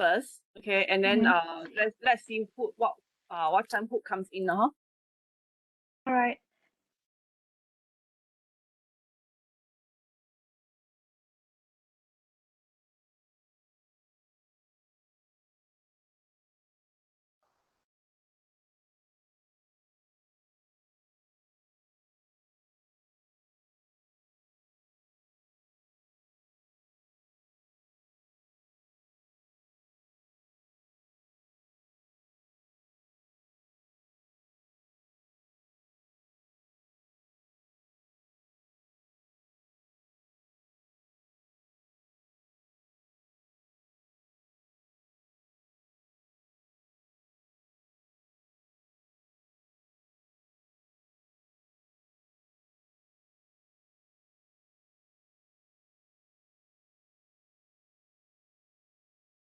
first, okay, and then let's see what time who comes in, huh? All right.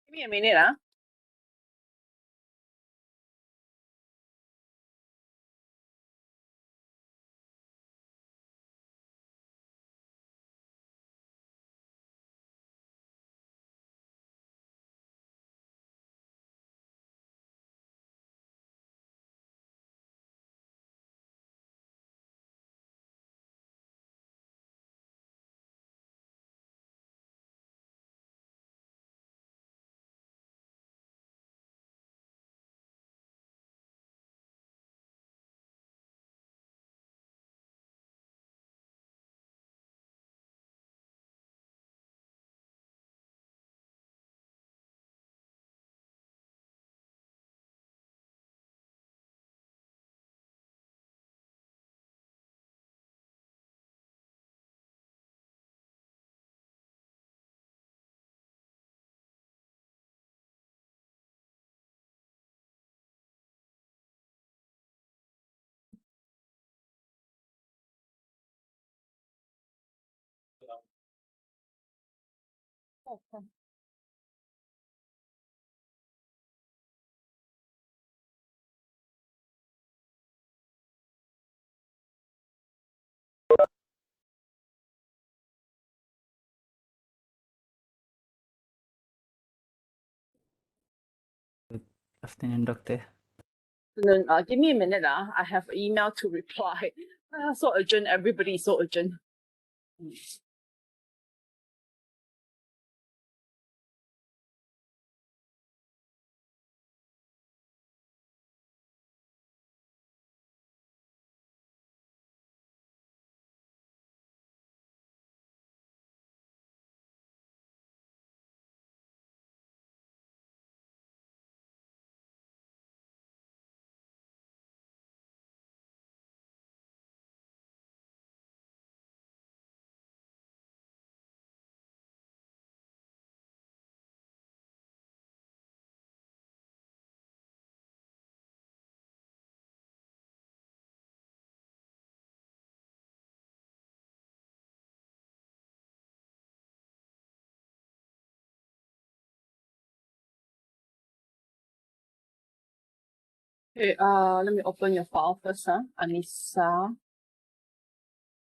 Give me a minute, huh? Okay. Afternoon, Doctor. Then, give me a minute, I have an email to reply. So urgent, everybody is so urgent. Okay, let me open your file first, huh? Anissa.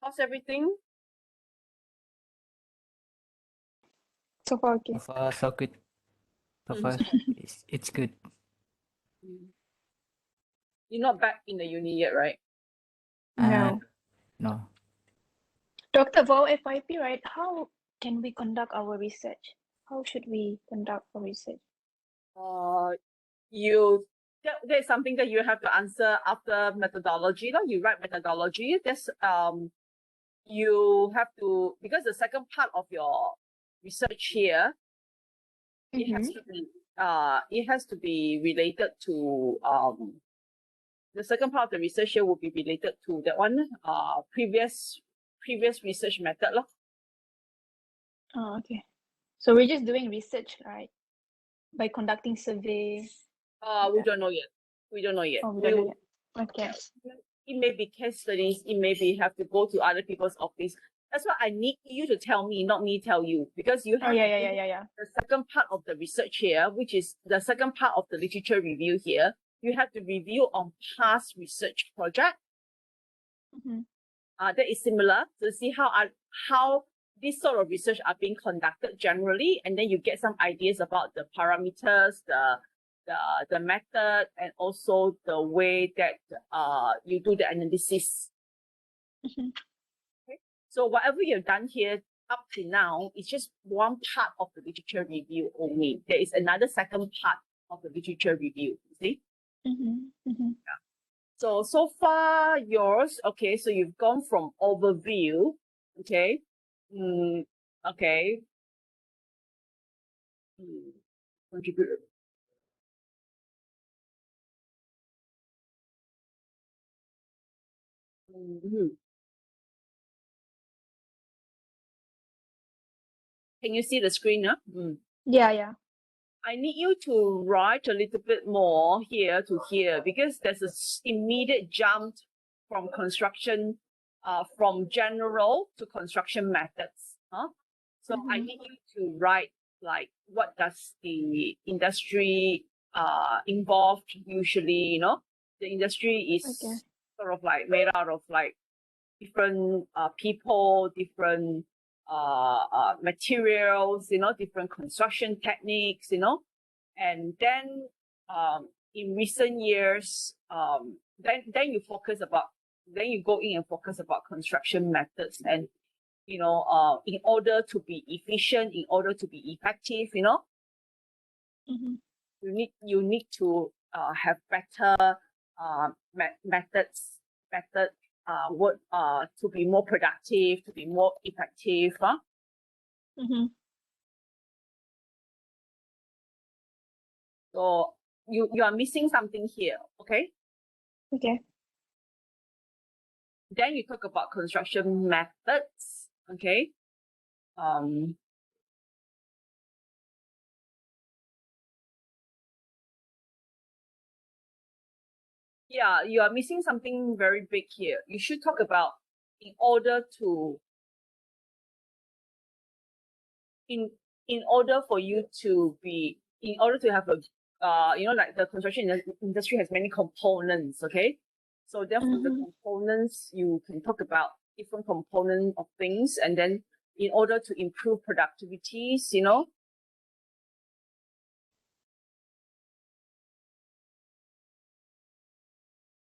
How's everything? So far, okay. So far, so good. So far, it's good. You're not back in the uni yet, right? No. No. Doctor, for FYP, right? How can we conduct our research? How should we conduct our research? There's something that you have to answer after methodology. You write methodology. You have to, because the second part of your research here, it has to be related to the second part of the research here will be related to that one previous research method. Oh, okay. So we're just doing research, right? By conducting survey. We don't know yet. We don't know yet. Oh, we don't know yet. Okay. It may be case studies. It may be have to go to other people's office. That's why I need you to tell me, not me tell you, because you have the second part of the research here, which is the second part of the literature review here. You have to review on past research project. That is similar to see how this sort of research are being conducted generally, and then you get some ideas about the parameters, the method, and also the way that you do the analysis. Mhm. Okay? So whatever you've done here up to now is just one part of the literature review only. There is another second part of the literature review, you see? Mhm. Mhm. So far yours, okay, so you've gone from overview, okay, okay, contribute. Can you see the screen? Huh? Yeah, yeah. I need you to write a little bit more here to here because there's an immediate jump from construction, from general to construction methods. Huh? So I need you to write like what does the industry involved usually, you know? The industry is Okay. sort of like made out of like different people, different materials, you know, different construction techniques, you know, and then in recent years, then you focus about, then you go in and focus about construction methods, and you know, in order to be efficient, in order to be effective, you know, Mhm. you need to have better methods, work to be more productive, to be more effective. Mhm. So you are missing something here, okay? Okay. Then you talk about construction methods, okay? Yeah, you are missing something very big here. You should talk about in order to in order for you to be in order to have a you know, like the construction industry has many components, okay? So therefore the components, you can talk about different component of things, and then in order to improve productivities, you know,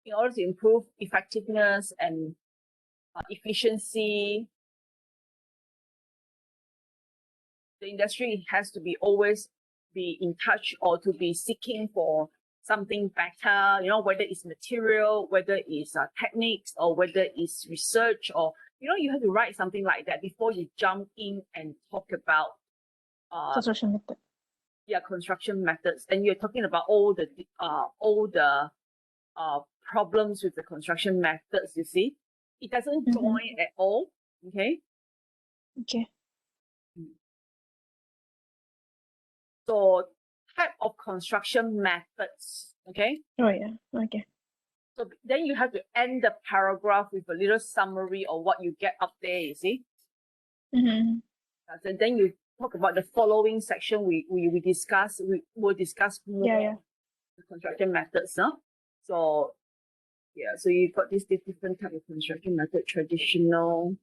in order to improve effectiveness and efficiency, the industry has to be always be in touch or to be seeking for something better, you know, whether it's material, whether it's techniques, or whether it's research, or, you know, you have to write something like that before you jump in and talk about Construction method. yeah, construction methods. And you're talking about all the problems with the construction methods, you see. It doesn't join at all, okay? Okay. So type of construction methods, okay? Oh yeah. Okay. So then you have to end the paragraph with a little summary of what you get up there, you see? Mhm. And then you talk about the following section we discuss, we will discuss more Yeah, yeah. the construction methods, no? So yeah, so you've got these different type of construction method, traditional.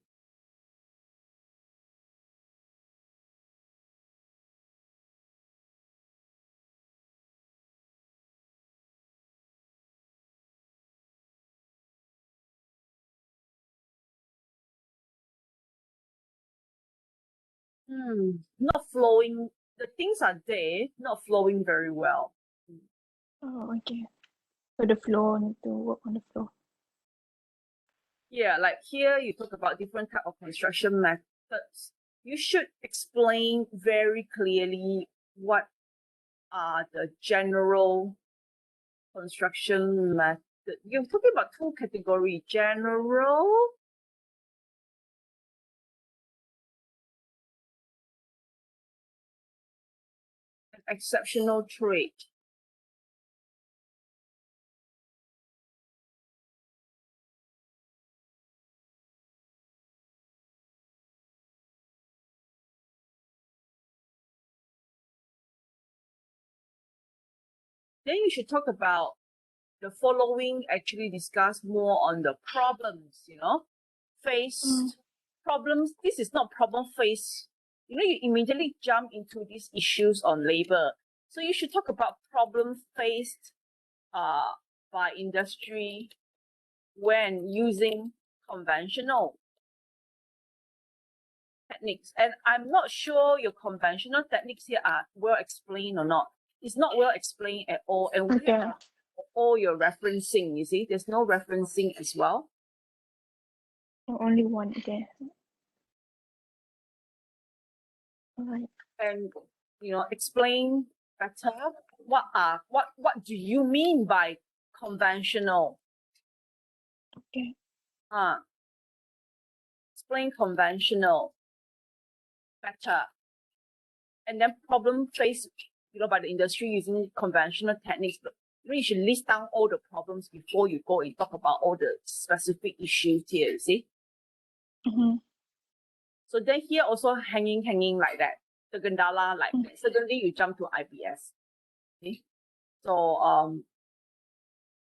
Not flowing, the things are there, not flowing very well. Oh, okay. So the flow, need to work on the flow. Yeah, like here you talk about different type of construction methods. You should explain very clearly what are the general construction method. You're talking about two categories, general and exceptional trade. Then you should talk about the following, actually discuss more on the problems, you know, faced problems. This is not problem faced. You know, you immediately jump into these issues on labor. So you should talk about problems faced by industry when using conventional techniques. And I'm not sure your conventional techniques here are well explained or not. It's not well explained at all. And Okay. all your referencing, you see, there's no referencing as well. Only one. Okay. All right. And you know, explain better what do you mean by conventional? Okay. Explain conventional better. And then problem faced, you know, by the industry using conventional techniques. You should list down all the problems before you go and talk about all the specific issues here, you see? Mm-hmm. So then here also hanging like that. The Gandala like that. Suddenly you jump to IBS. Okay? So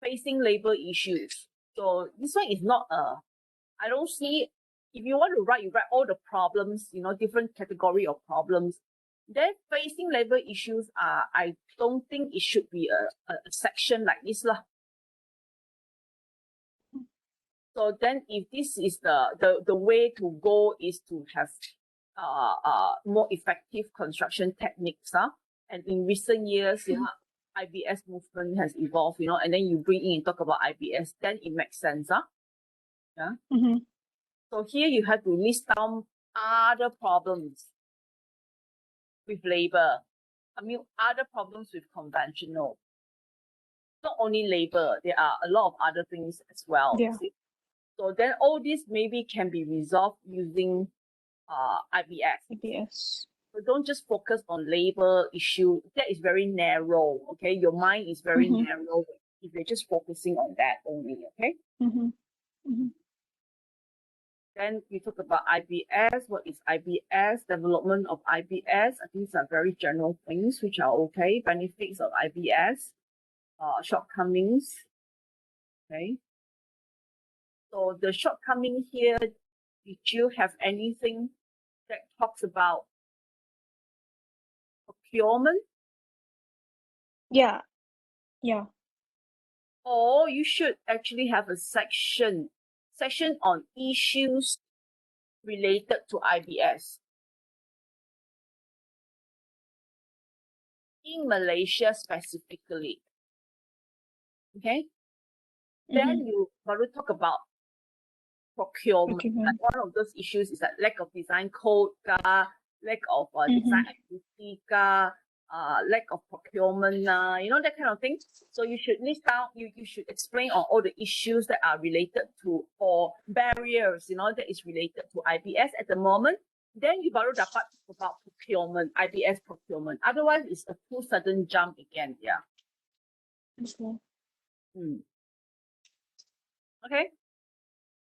facing labor issues. So this one is not I don't see, if you want to write, you write all the problems, you know, different category of problems. Then facing labor issues are, I don't think it should be a section like this lah. So then if this is the way to go is to have more effective construction techniques, and in recent years, you know, IBS movement has evolved, you know, and then you bring in and talk about IBS, then it makes sense, yeah. Mm-hmm. So here you have to list down other problems with labor. I mean, other problems with conventional. Not only labor, there are a lot of other things as well. Yeah. See? So then all this maybe can be resolved using IBS. Yes. So don't just focus on labor issue. That is very narrow, okay? Your mind is very narrow if you're just focusing on that only, okay? Mm-hmm. Mm-hmm. Then you talk about IBS. What is IBS? Development of IBS. I think these are very general things which are okay. Benefits of IBS. Shortcomings. Okay. So the shortcoming here, did you have anything that talks about procurement? Yeah. Yeah. Or you should actually have a section on issues related to IBS. In Malaysia specifically. Okay? Then you baru talk about procurement. Like one of those issues is that lack of design code, lack of design activity, lack of procurement, you know, that kind of thing. So you should list down, you should explain on all the issues that are related to, or barriers, you know, that is related to IBS at the moment. Then you baru dapat talk about procurement, IBS procurement. Otherwise, it's a too sudden jump again, yeah. Okay. Okay.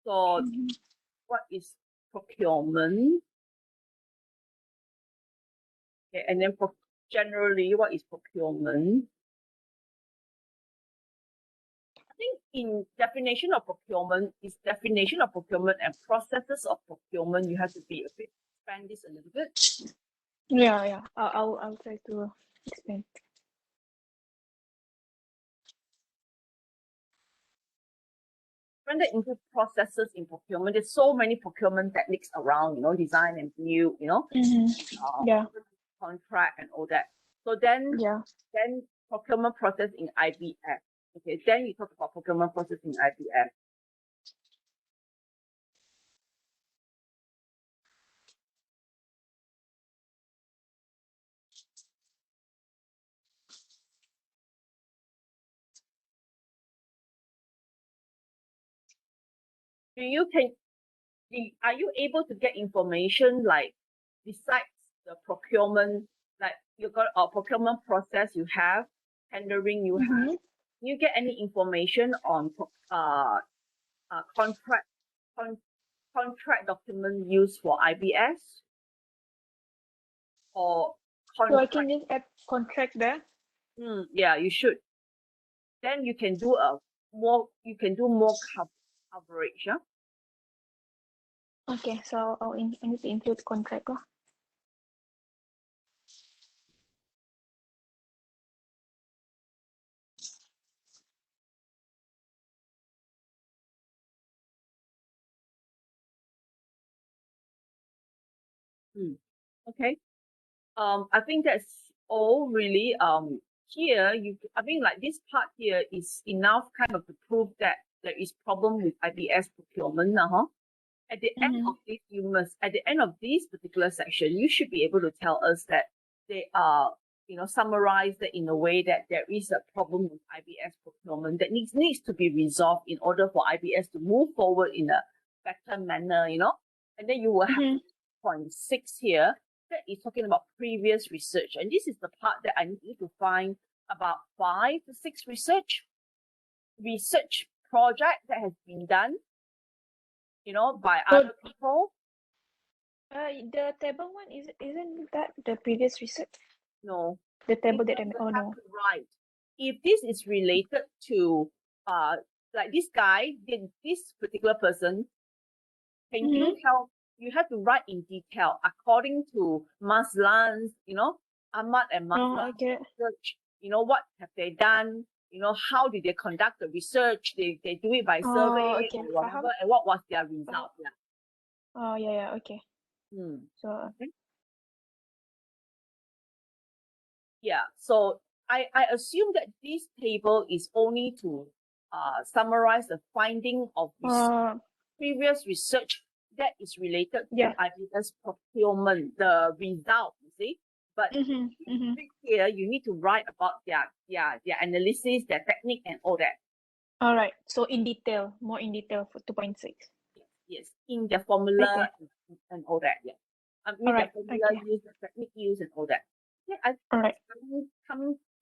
So what is procurement? Okay, and then generally, what is procurement? I think in definition of procurement and processes of procurement, you have to be a bit, expand this a little bit. Yeah. I'll try to explain. When they include processes in procurement, there's so many procurement techniques around, you know, design and build, you know, contract and all that. So then procurement process in IBS. Okay, then you talk about procurement process in IBS. Are you able to get information like besides the procurement, like you got a procurement process you have, tendering you have, you get any information on contract document used for IBS or contract? So I can just add contract there? Yeah, you should. Then you can do more coverage, yeah? Okay, so I need to include contract lah. Okay. I think that's all really. Here I think like this part here is enough kind of to prove that there is problem with IBS procurement now. At the end of this, at the end of this particular section, you should be able to tell us that they are, summarized in a way that there is a problem with IBS procurement that needs to be resolved in order for IBS to move forward in a better manner, and then you will have point 6 here that is talking about previous research. And this is the part that I need to find about 5 to 6 research project that has been done, by other people. The table one isn't that the previous research? No. The table that no. Right. If this is related to like this guy, this particular person, can you help? You have to write in detail according to Maslan's, Ahmad and Maslan's research. What have they done? How did they conduct the research? They do it by survey or whatever, and what was their result? Yeah. Oh yeah, okay. So okay. Yeah, so I assume that this table is only to summarize the finding of previous research that is related to IBS procurement, the result, you see. But here you need to write about their analysis, their technique, and all that. All right. So more in detail for 2.6. Yes, in their formula and all that. Yeah. I mean the formula use, the technique use, and all that. Yeah, I think it's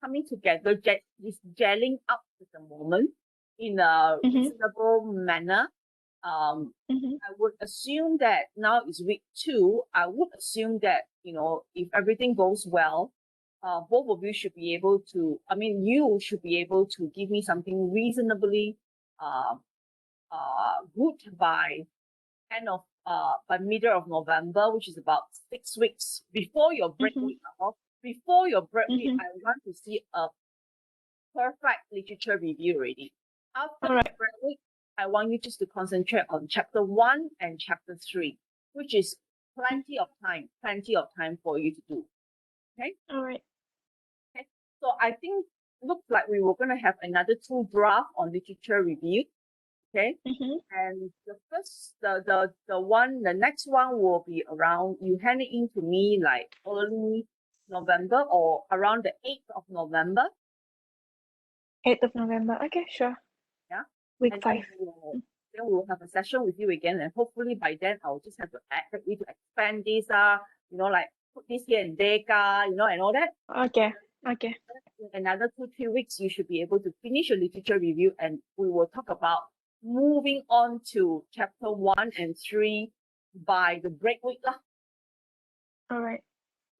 coming together, is gelling up at the moment in a reasonable manner. I would assume that now is week 2. I would assume that, if everything goes well, both of you should be able to, you should be able to give me something reasonably good by by middle of November, which is about 6 weeks before your break week. Before your break week, I want to see a perfect literature review already. After the break week, I want you just to concentrate on chapter 1 and chapter 3, which is plenty of time for you to do. Okay? All right. Okay. So I think looks like we were going to have another 2 drafts on literature review. Okay. And the next one will be around, you hand it in to me like early November or around the 8th of November. 8th of November. Okay, sure. Yeah. Week and 5. Then we'll have a session with you again, and hopefully by then I'll just have to expand this, like put this here and there, and all that. Okay. In another 2-3 weeks, you should be able to finish your literature review, and we will talk about moving on to chapter 1 and 3 by the break week lah. All right.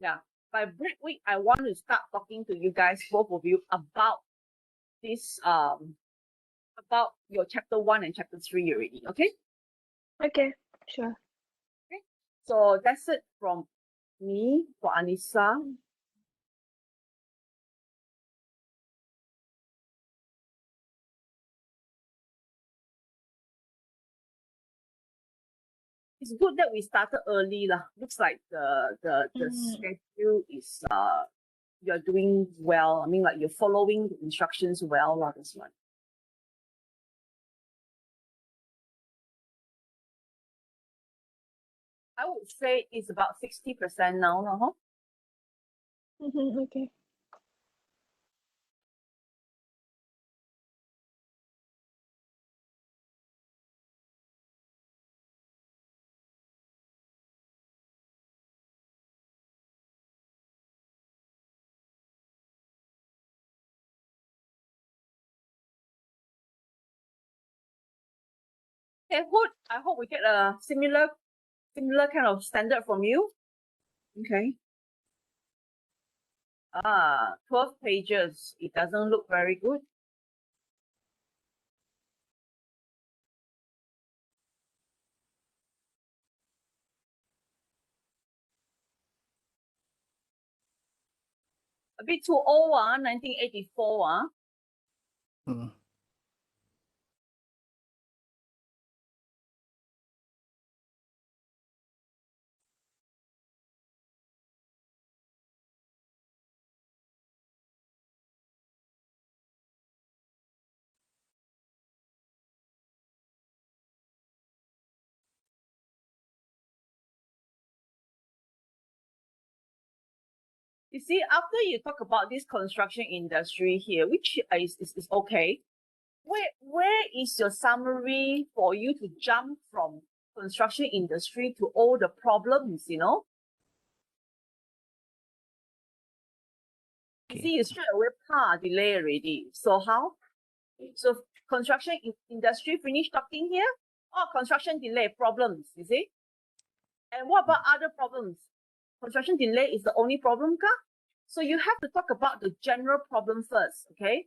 Yeah, by break week, I want to start talking to you guys, both of you, about this about your chapter 1 and chapter 3 already. Okay. Okay. Sure. Okay. So that's it from me for Anissa. It's good that we started early lah. Looks like the schedule is you're doing well. I mean, like you're following the instructions well lah. This one. I would say it's about 60% now, huh? Okay. Okay, good. I hope we get a similar kind of standard from you. Okay. 12 pages. It doesn't look very good. A bit too old, 1984. Mm. You see, after you talk about this construction industry here, which is okay, where is your summary for you to jump from construction industry to all the problems, you know? You Okay. see, you straight away delay already. So how? So construction industry finish talking here? Oh, construction delay problems, you see? And what about other problems? Construction delay is the only problem, ka? So you have to talk about the general problem first, okay?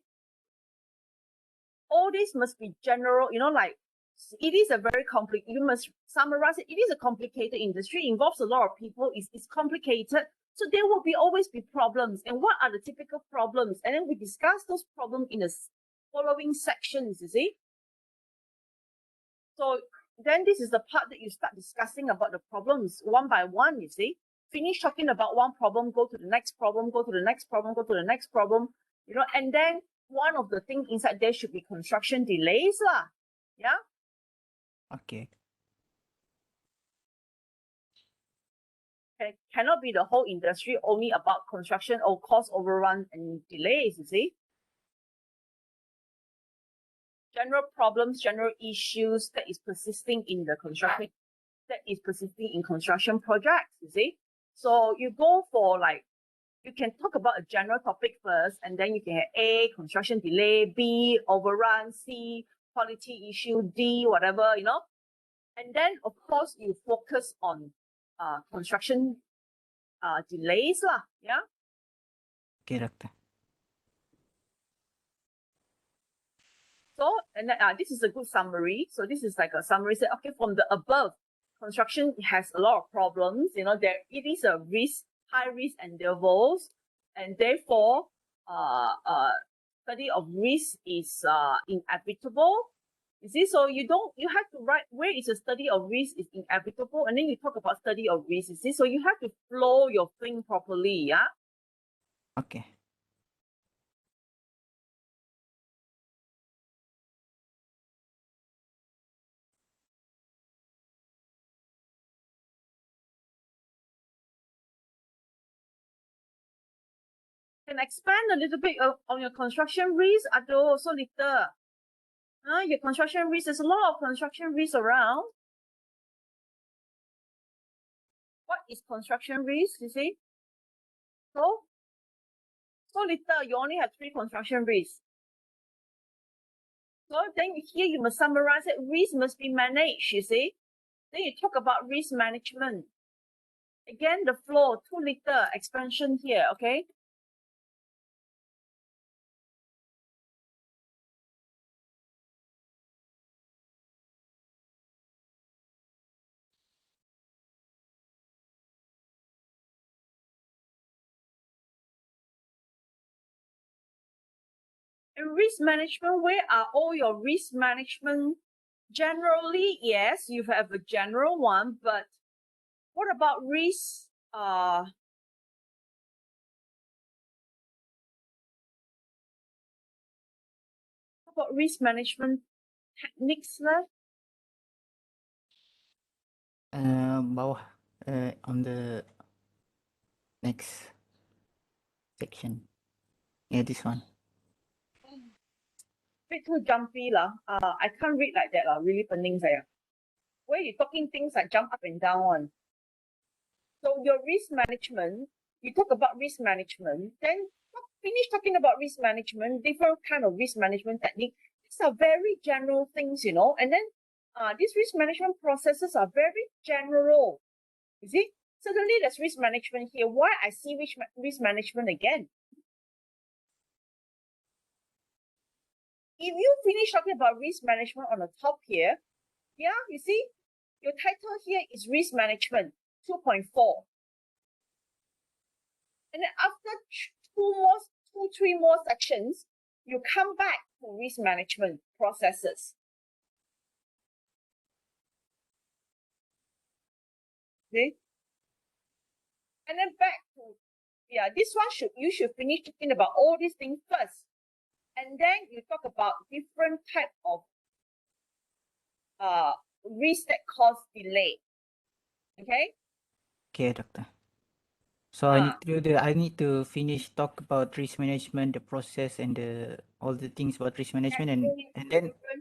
All this must be general, you know, like it is a very complicated, you must summarize it. It is a complicated industry, involves a lot of people, it's complicated. So there will always be problems. And what are the typical problems? And then we discuss those problems in the following sections, you see? So then this is the part that you start discussing about the problems one by one, you see? Finish talking about one problem, go to the next problem, go to the next problem, go to the next problem, you know, and then one of the things inside there should be construction delays lah. Yeah. Okay. Cannot be the whole industry only about construction or cost overrun and delays, you see. General problems, general issues that is persisting in the construction, that is persisting in construction projects, you see. So you go for like, you can talk about a general topic first, and then you can have A, construction delay, B, overrun, C, quality issue, D, whatever, you know. And then, of course, you focus on construction delays lah, yeah. Okay, doctor. So, and then, this is a good summary. So this is like a summary. Say, okay, from the above, construction has a lot of problems. You know, it is a risk, high risk endeavors, and therefore, study of risk is inevitable. You see, so you have to write where is a study of risk is inevitable, and then you talk about study of risk. You see, so you have to flow your thing properly. Yeah. Okay. Can expand a little bit on your construction risk, although so little. Your construction risk, there's a lot of construction risk around. What is construction risk, you see? So little, you only have 3 construction risks. So then here you must summarize it. Risk must be managed, you see? Then you talk about risk management. Again, the flow, too little expansion here, okay? And risk management, where are all your risk management? Generally, yes, you have a general one, but what about risk? What about risk management techniques left? Bawah. On the next section. Yeah, this one. Bit too jumpy lah. I can't read like that lah. Really pening saya. Where you talking things like jump up and down one. So your risk management, you talk about risk management, then finish talking about risk management, different kind of risk management technique. These are very general things, you know. And then these risk management processes are very general. You see, suddenly there's risk management here. Why I see risk management again? If you finish talking about risk management on the top here, yeah, you see, your title here is risk management 2.4. And then after three more sections, you come back to risk management processes. Okay. And then back to, this one you should finish thinking about all these things first. And then you talk about different type of risk that cause delay. Okay? Okay, doctor. So I need to finish talk about risk management, the process, and all the things about risk management,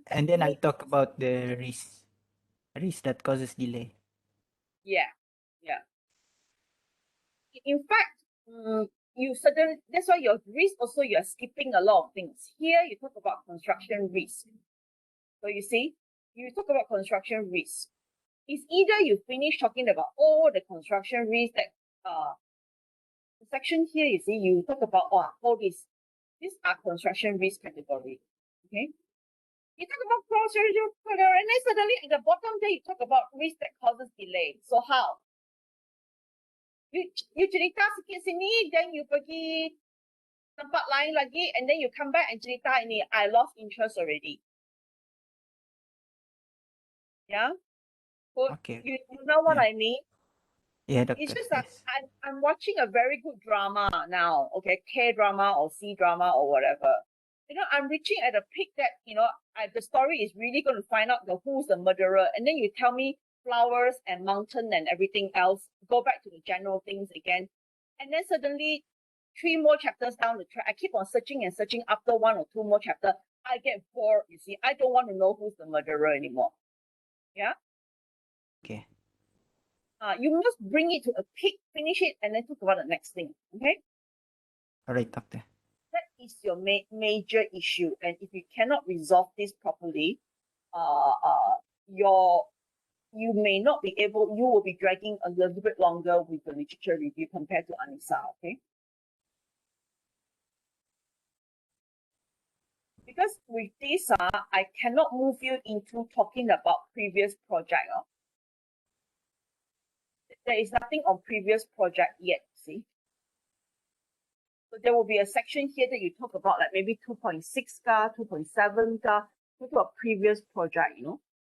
and then I talk about the risk that causes delay. Yeah. In fact, that's why your risk also, you're skipping a lot of things. Here you talk about construction risk. So you see, you talk about construction risk. It's either you finish talking about all the construction risk that the section here, you see, you talk about all these are construction risk category. Okay. You talk about cross-regional and then suddenly at the bottom there you talk about risk that causes delay. So how? You cerita sikit sini, then you pergi tempat lain lagi, and then you come back and cerita ini, I lost interest already. Yeah? So Okay. you know what I mean? Yeah, doctor. It's just that I'm watching a very good drama now, okay, K drama or C drama or whatever. You know, I'm reaching at a peak that, the story is really going to find out who's the murderer, and then you tell me flowers and mountain and everything else, go back to the general things again. And then suddenly 3 more chapters down the track, I keep on searching and searching after 1 or 2 more chapters. I get bored, you see. I don't want to know who's the murderer anymore. Yeah? Okay. You must bring it to a peak, finish it, and then talk about the next thing. Okay? All right, doctor. That is your major issue. And if you cannot resolve this properly, you may not be able, you will be dragging a little bit longer with the literature review compared to Anissa, okay? Because with this, I cannot move you into talking about previous project. There is nothing on previous project yet, see? So there will be a section here that you talk about, like maybe 2.6 ka, 2.7 ka, talk about previous project,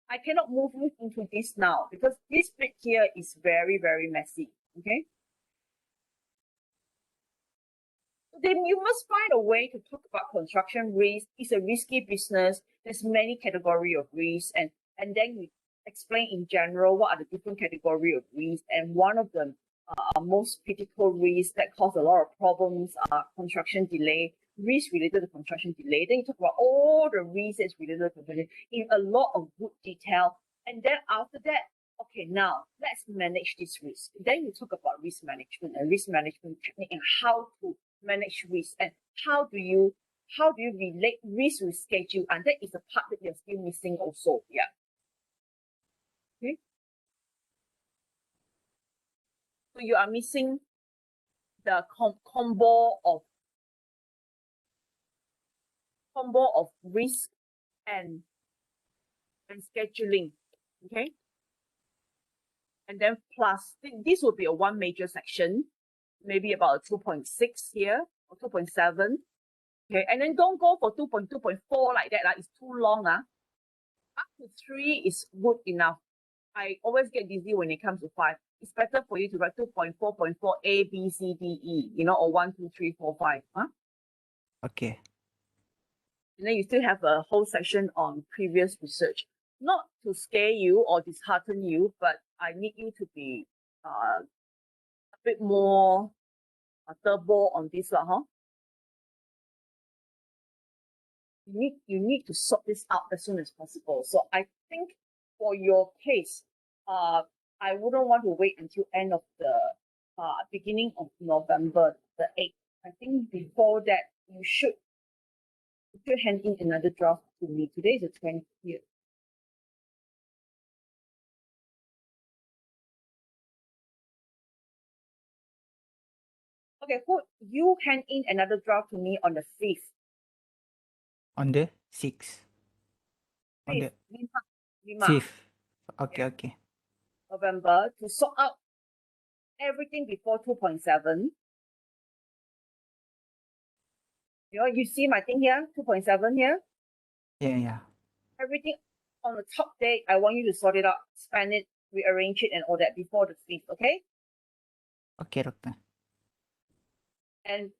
I cannot move you into this now because this bit here is very, very messy, okay? Then you must find a way to talk about construction risk. It's a risky business. There's many category of risk, and then you explain in general what are the different category of risk, and one of the most critical risks that cause a lot of problems are construction delay, risk related to construction delay. Then you talk about all the risks that's related to construction in a lot of good detail, and then after that, okay, now let's manage this risk. Then you talk about risk management and risk management technique and how to manage risk and how do you relate risk with schedule, and that is the part that you're still missing also. Yeah. Okay. So you are missing the combo of risk and scheduling. Okay. And then plus this will be a one major section, maybe about 2.6 here or 2.7. Okay, and then don't go for 2.2.4 like that. It's too long. Up to 3 is good enough. I always get dizzy when it comes to 5. It's better for you to write 2.4.4 A, B, C, D, E, or 1, 2, 3, 4, 5. Okay. And then you still have a whole section on previous research. Not to scare you or dishearten you, but I need you to be a bit more turbo on this, You need to sort this out as soon as possible. So I think for your case, I wouldn't want to wait until end of the beginning of November the 8th. I think before that you should hand in another draft to me. Today is the 20th. Okay, you hand in another draft to me on the 5th. On the 6th. On the 5th. Okay. November to sort out everything before 2.7. You know, you see my thing here, 2.7 here. Yeah, yeah. Everything on the top date, I want you to sort it out, span it, rearrange it, and all that before the 5th, okay? Okay, doctor. And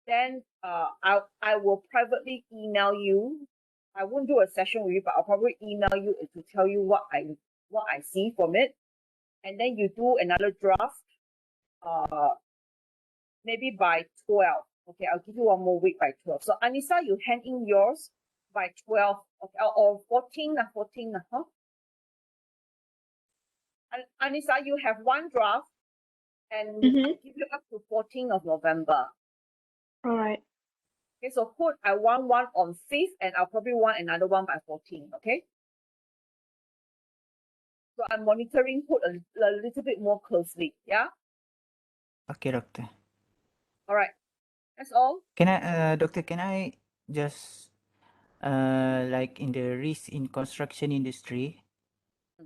then I will privately email you. I won't do a session with you, but I'll probably email you to tell you what I see from it. And then you do another draft, maybe by 12. Okay, I'll give you one more week by 12. So Anissa, you hand in yours by 12, okay, or 14, 14, huh? And Anissa, you have one draft, and I'll give you up to 14th of November. All right. Okay, so put I want one on 5th, and I'll probably want another one by 14th, okay? So I'm monitoring put a little bit more closely, yeah? Okay, doctor. All right, that's all. Can I, doctor, can I just, like in the risk in construction industry,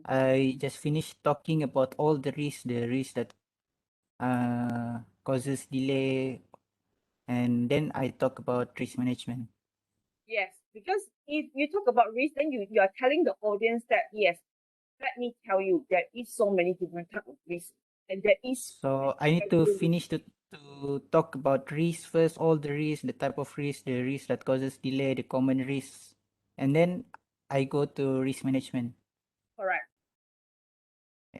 I just finished talking about all the risk that causes delay, and then I talk about risk management. Yes, because if you talk about risk, then you are telling the audience that, yes, let me tell you, there is so many different types of risk, and there is. So I need to finish to talk about risk first, all the risks, the type of risk, the risk that causes delay, the common risks, and then I go to risk management. Correct.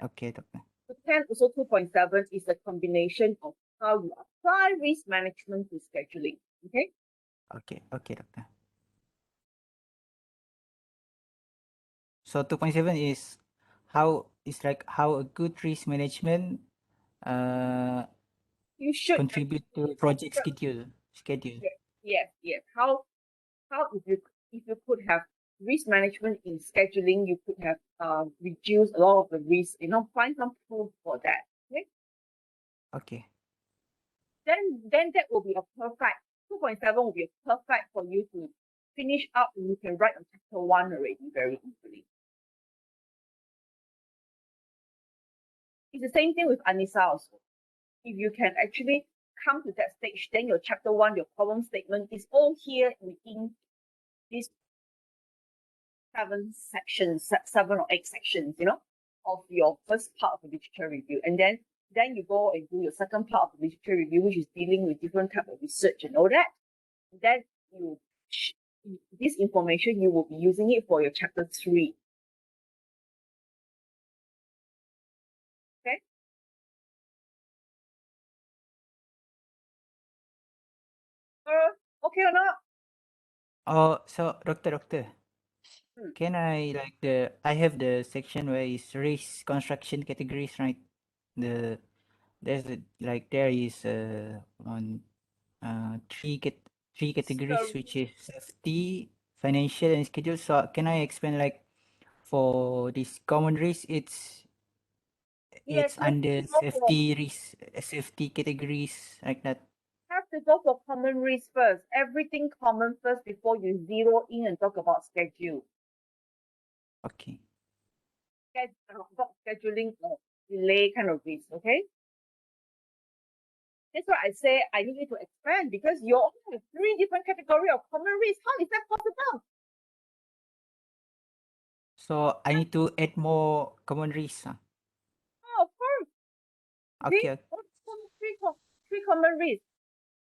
Okay, doctor. So 10, also 2.7 is a combination of how you apply risk management to scheduling. Okay. Okay, okay, doctor. So 2.7 is how a good risk management You should contribute to project schedule. Yes. How if you could have risk management in scheduling, you could have reduced a lot of the risk. You know, find some proof for that. Okay. Okay. Then that will be a perfect 2.7 will be perfect for you to finish up, and you can write on chapter 1 already very easily. It's the same thing with Anissa also. If you can actually come to that stage, then your chapter 1, your problem statement is all here within these 7 sections, 7 or 8 sections, you know, of your first part of the literature review. And then you go and do your second part of the literature review, which is dealing with different type of research and all that. Then this information, you will be using it for your chapter 3. Okay? Okay or not? Oh, so doctor, Hmm. can I I have the section where is risk construction categories, right? There is on three categories, which is safety, financial, and schedule. So can I explain like for this common risk, it's Yes, under safety risk, safety categories like that. have to go for common risk first. Everything common first before you zero in and talk about schedule. Okay. About scheduling or delay kind of risk, okay? That's why I say I need you to expand, because you only have 3 different categories of common risk. How is that possible? So I need to add more common risks. Huh? Oh, of course. Okay. Three common risks.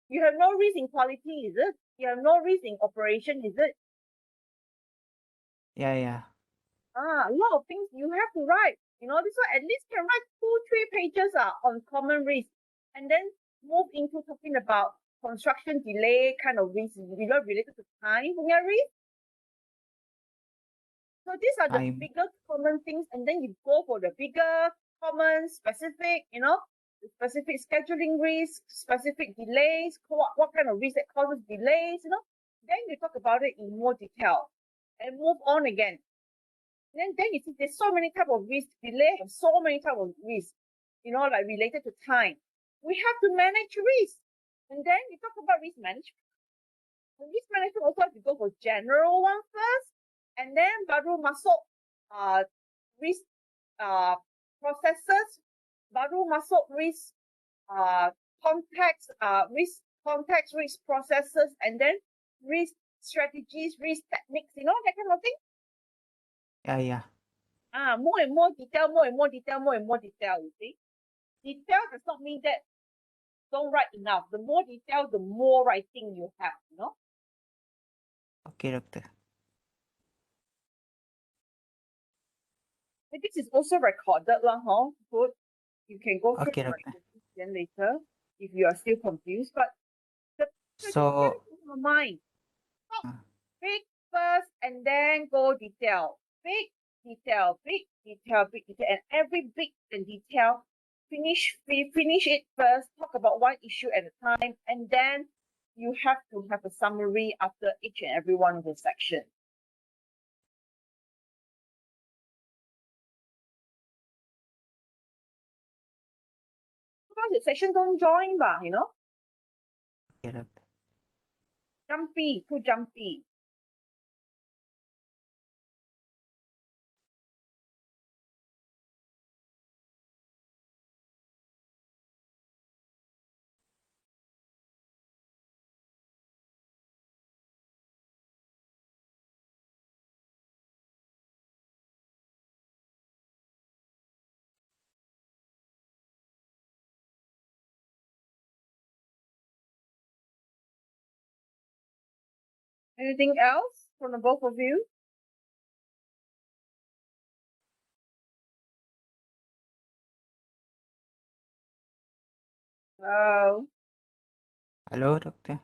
You have no risk in quality, is it? You have no risk in operation, is it? Yeah. A lot of things you have to write. You know, this one at least can write 2-3 pages on common risk, and then move into talking about construction delay kind of risk, related to time punya risk. So these are the bigger common things, and then you go for the bigger, common, specific, you know, specific scheduling risk, specific delays, what kind of risk that causes delays, you know. Then you talk about it in more detail and move on again. Then you see there's so many type of risk. Delay have so many type of risk, you know, like related to time. We have to manage risk. And then you talk about risk management. And risk management also have to go for general one first, and then baru masuk risk processes, baru masuk risk context, risk context, risk processes, and then risk strategies, risk techniques, you know, that kind of thing. Yeah. More and more detail, more and more detail, more and more detail, you see. Detail does not mean that don't write enough. The more detail, the more writing you have, you know. Okay, doctor. And this is also recorded, huh? Good. You can go through Okay, the doctor. recording later if you are still confused. But the So, in your mind. Stop. uh, Big first and then go detail. Big detail, big detail, big detail. And every big and detail, finish it first, talk about one issue at a time, and then you have to have a summary after each and every one of the sections. Sometimes the section don't join, but you know, okay, doctor. jumpy, too jumpy. Anything else from the both of you? Hello, doctor.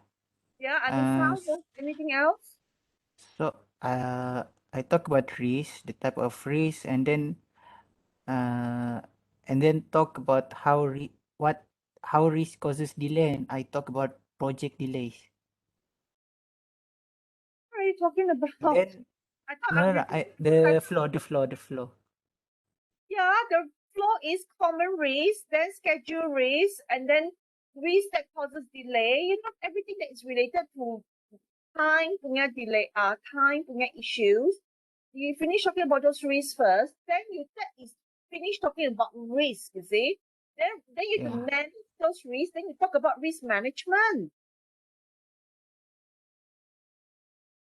Yeah, Anissa, anything else? So, I talk about risk, the type of risk, and then talk about how risk causes delay, and I talk about project delays. What are you talking about? And then I thought no, the flow. Yeah, the flow is common risk, then schedule risk, and then risk that causes delay. You know, everything that is related to time punya delay, time punya issues. You finish talking about those risks first, then finish talking about risk, you see. Then you can manage those risks, then you talk about risk management.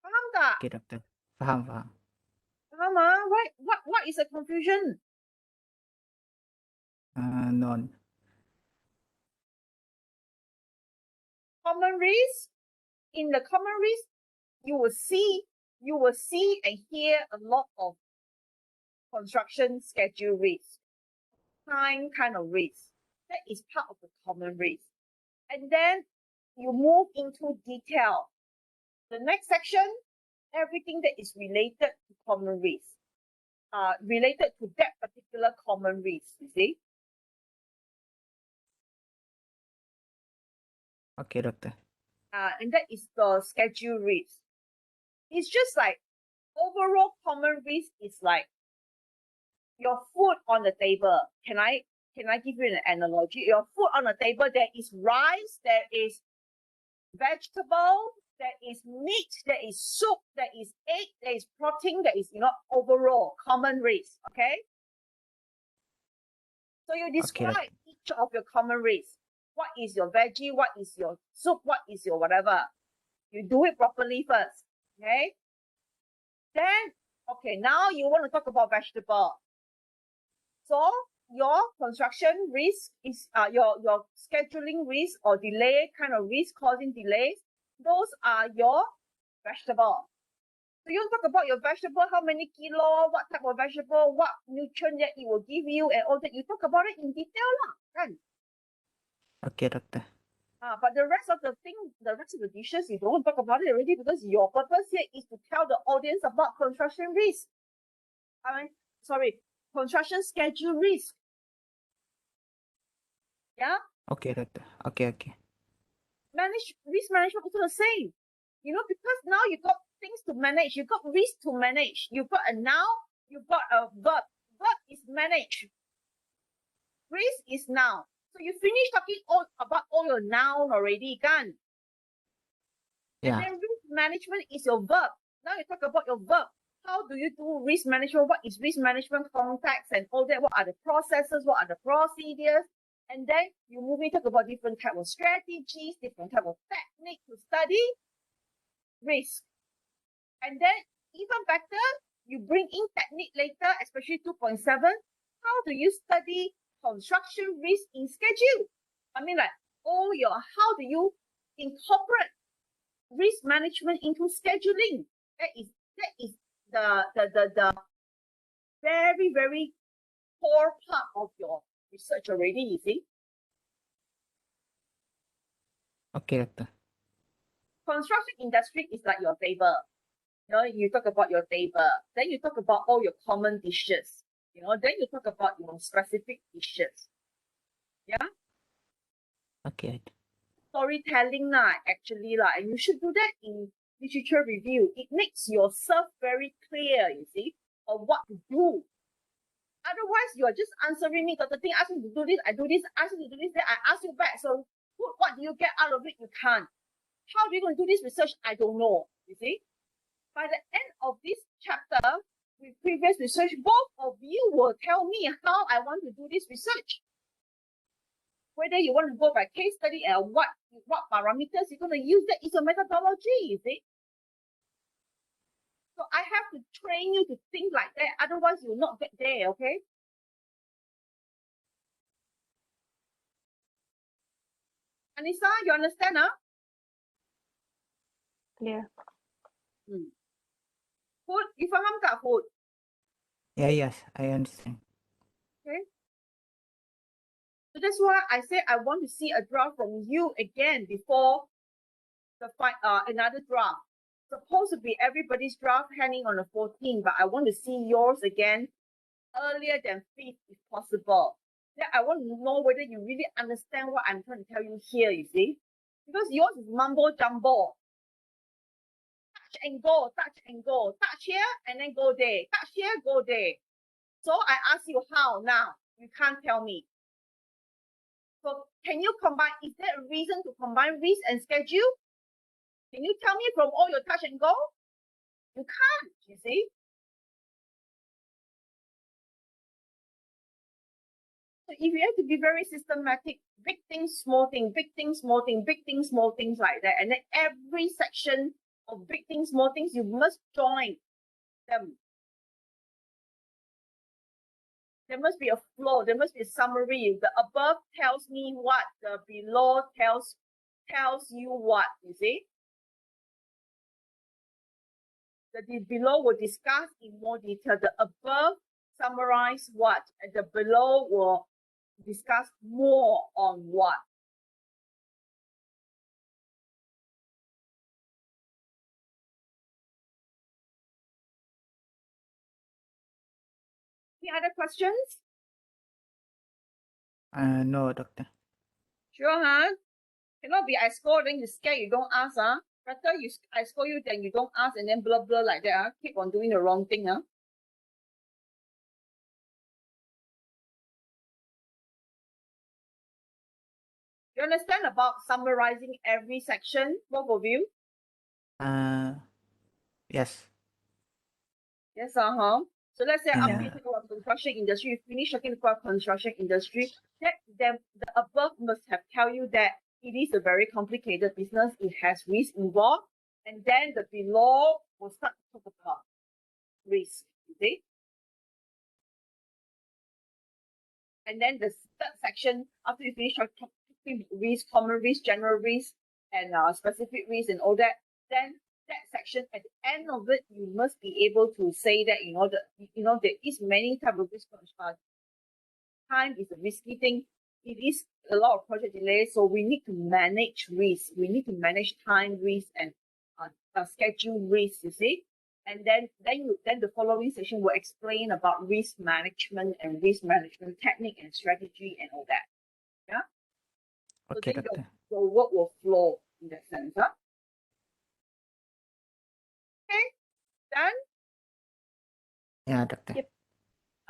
Faham tak? Okay, doctor. Faham. Faham what is the confusion? None. Common risk. In the common risk, you will see and hear a lot of construction schedule risk, time kind of risk. That is part of the common risk. And then you move into detail. The next section, everything that is related to common risk, related to that particular common risk, you see. Okay, doctor. And that is the schedule risk. It's just like overall common risk is like your food on the table. Can I give you an analogy? Your food on the table, there is rice, there is vegetable, there is meat, there is soup, there is egg, there is protein, there is, overall common risk. Okay. So you describe each of your common risks. What is your veggie? What is your soup? What is your whatever? You do it properly first. Okay. Then, okay, now you want to talk about vegetable. So your construction risk is your scheduling risk or delay kind of risk causing delays. Those are your vegetable. So you talk about your vegetable, how many kilo, what type of vegetable, what nutrient that it will give you, and all that. You talk about it in detail lah, kan? Okay, doctor. But the rest of the dishes, you don't talk about it already because your purpose here is to tell the audience about construction risk. Construction schedule risk. Yeah. Okay, doctor. Okay. Risk management also the same. Because now you got things to manage, you got risk to manage. You've got a noun, you've got a verb. Verb is manage. Risk is noun. So you finish talking about all your noun already, kan? Yeah. And then risk management is your verb. Now you talk about your verb. How do you do risk management? What is risk management context and all that? What are the processes? What are the procedures? And then you move in, talk about different type of strategies, different type of technique to study risk. And then even better, you bring in technique later, especially 2.7. How do you study construction risk in schedule? I mean, like, how do you incorporate risk management into scheduling? That is the very, very core part of your research already, you see. Okay, doctor. Construction industry is like your table. You know, you talk about your table, then you talk about all your common dishes. You know, then you talk about your specific dishes. Yeah. Okay. Storytelling actually and you should do that in literature review. It makes yourself very clear, you see, of what to do. Otherwise, you're just answering me. Dr. Ting asked me to do this, I do this, ask you to do this, then I ask you back. So what do you get out of it? You can't. How are you going to do this research? I don't know, you see. By the end of this chapter, with previous research, both of you will tell me how I want to do this research. Whether you want to go by case study and what parameters you're going to use, that is a methodology, you see. So I have to train you to think like that. Otherwise, you'll not get there, okay? Anissa, you understand, huh? Clear. Food, you faham tak food? Yeah, yes, I understand. Okay. So that's why I said I want to see a draft from you again before the another draft. Supposed to be everybody's draft hanging on the 14th, but I want to see yours again earlier than 5th if possible. Then I want to know whether you really understand what I'm trying to tell you here, you see. Because yours is mumbo jumbo. Touch and go, touch here and then go there, touch here, go there. So I ask you how now. You can't tell me. So can you combine, is there a reason to combine risk and schedule? Can you tell me from all your touch and go? You can't, you see. So if you have to be very systematic, big things, small thing, big things, small thing, big things, small things like that. And then every section of big things, small things, you must join them. There must be a flow, there must be a summary. The above tells me what, the below tells you what, you see. The below will discuss in more detail. The above summarize what, and the below will discuss more on what. Any other questions? No, doctor. Sure, huh? Cannot be I score, then you scared, you don't ask, huh? Better I score you, then you don't ask, and then blah blah like that, huh? Keep on doing the wrong thing, huh? You understand about summarizing every section, both of you? Yes. Yes, So let's say after Yeah. you talk about construction industry, you finish talking about construction industry, then the above must have tell you that it is a very complicated business, it has risk involved, and then the below will start to talk about risk, you see? And then the third section, after you finish talking risk, common risk, general risk, and specific risk and all that, then that section at the end of it, you must be able to say that there is many types of risk. Time is a risky thing. It is a lot of project delays, so we need to manage risk. We need to manage time risk and schedule risk. You see, and then the following section will explain about risk management and risk management technique and strategy and all that. Yeah. Okay, so then doctor. your work will flow in that sense. Huh? Okay. Done. Yeah, doctor. Yep.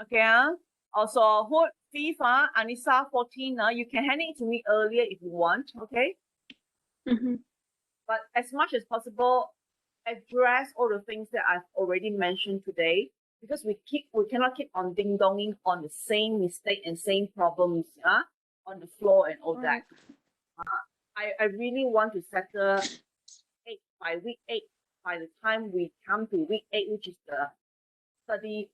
Okay. Also, hold FIFA, Anissa 14. You can hand it to me earlier if you want. Okay. But as much as possible, address all the things that I've already mentioned today, because we cannot keep on ding donging on the same mistake and same problems. on the floor and all that. Alright. I really want to settle 8 by week 8. By the time we come to week 8, which is the study,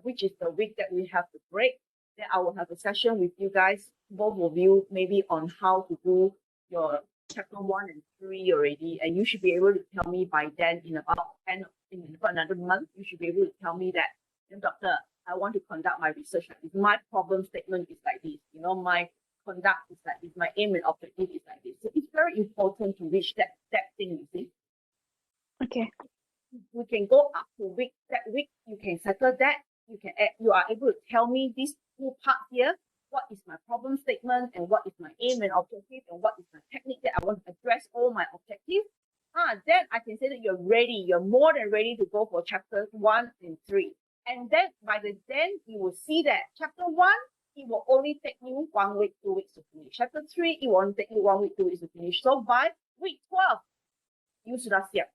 which is the week that we have to break, then I will have a session with you guys, both of you, maybe on how to do your chapter 1 and 3 already, and you should be able to tell me by then in about another month, you should be able to tell me that, doctor, I want to conduct my research like this. My problem statement is like this. My conduct is like this. My aim and objective is like this. So it's very important to reach that thing, you see. Okay. We can go up to that week, you can settle that. You are able to tell me these two parts here. What is my problem statement and what is my aim and objective and what is my technique that I want to address all my objectives. Then I can say that you're ready. You're more than ready to go for chapters 1 and 3. And then then you will see that chapter 1, it will only take you 1 week, 2 weeks to finish. Chapter 3, it will only take you 1 week, 2 weeks to finish. So by week 12, you should have siap.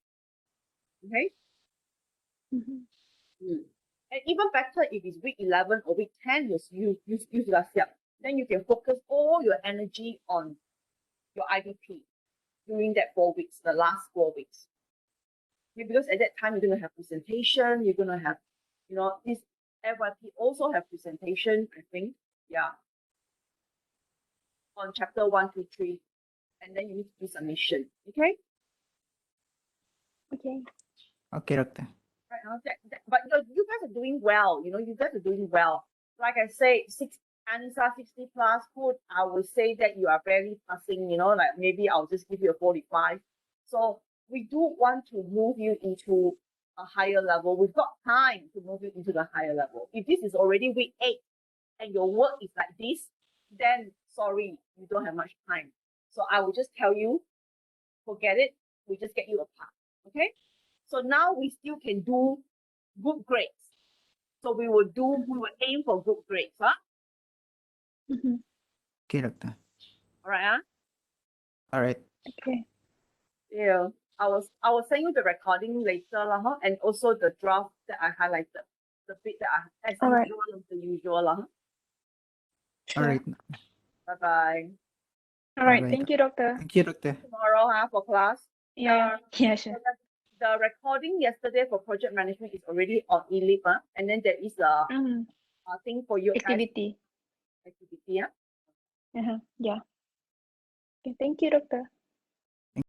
Okay? And even better if it's week 11 or week 10, you should have siap. Then you can focus all your energy on your IDP during that 4 weeks, the last 4 weeks. Okay, because at that time, you're going to have presentation, you're going to have, this FYP also have presentation, I think, yeah, on chapter 1, 2, 3, and then you need to do submission, okay? Okay. Okay, doctor. Right, but you guys are doing well, you guys are doing well. Like I say, Anissa 60 plus, good. I would say that you are very passing, like maybe I'll just give you a 45. So we do want to move you into a higher level. We've got time to move you into the higher level. If this is already week 8 and your work is like this, then sorry, you don't have much time. So I will just tell you, forget it. We just get you a pass, okay? So now we still can do good grades. So we will aim for good grades, huh? Okay, doctor. All right, huh? All right. Okay. Yeah. I will send you the recording later, huh? And also the draft that I highlighted. The bit that as Alright. usual of the usual, huh? All right. Alright. Alright. Thank you, doctor. Thank you, doctor. Tomorrow, for class. Yeah. Yeah, sure. The recording yesterday for project management is already on eLeap, huh? And then there is a thing for you guys. Activity. Activity, yeah. Yeah. Okay. Thank you, doctor.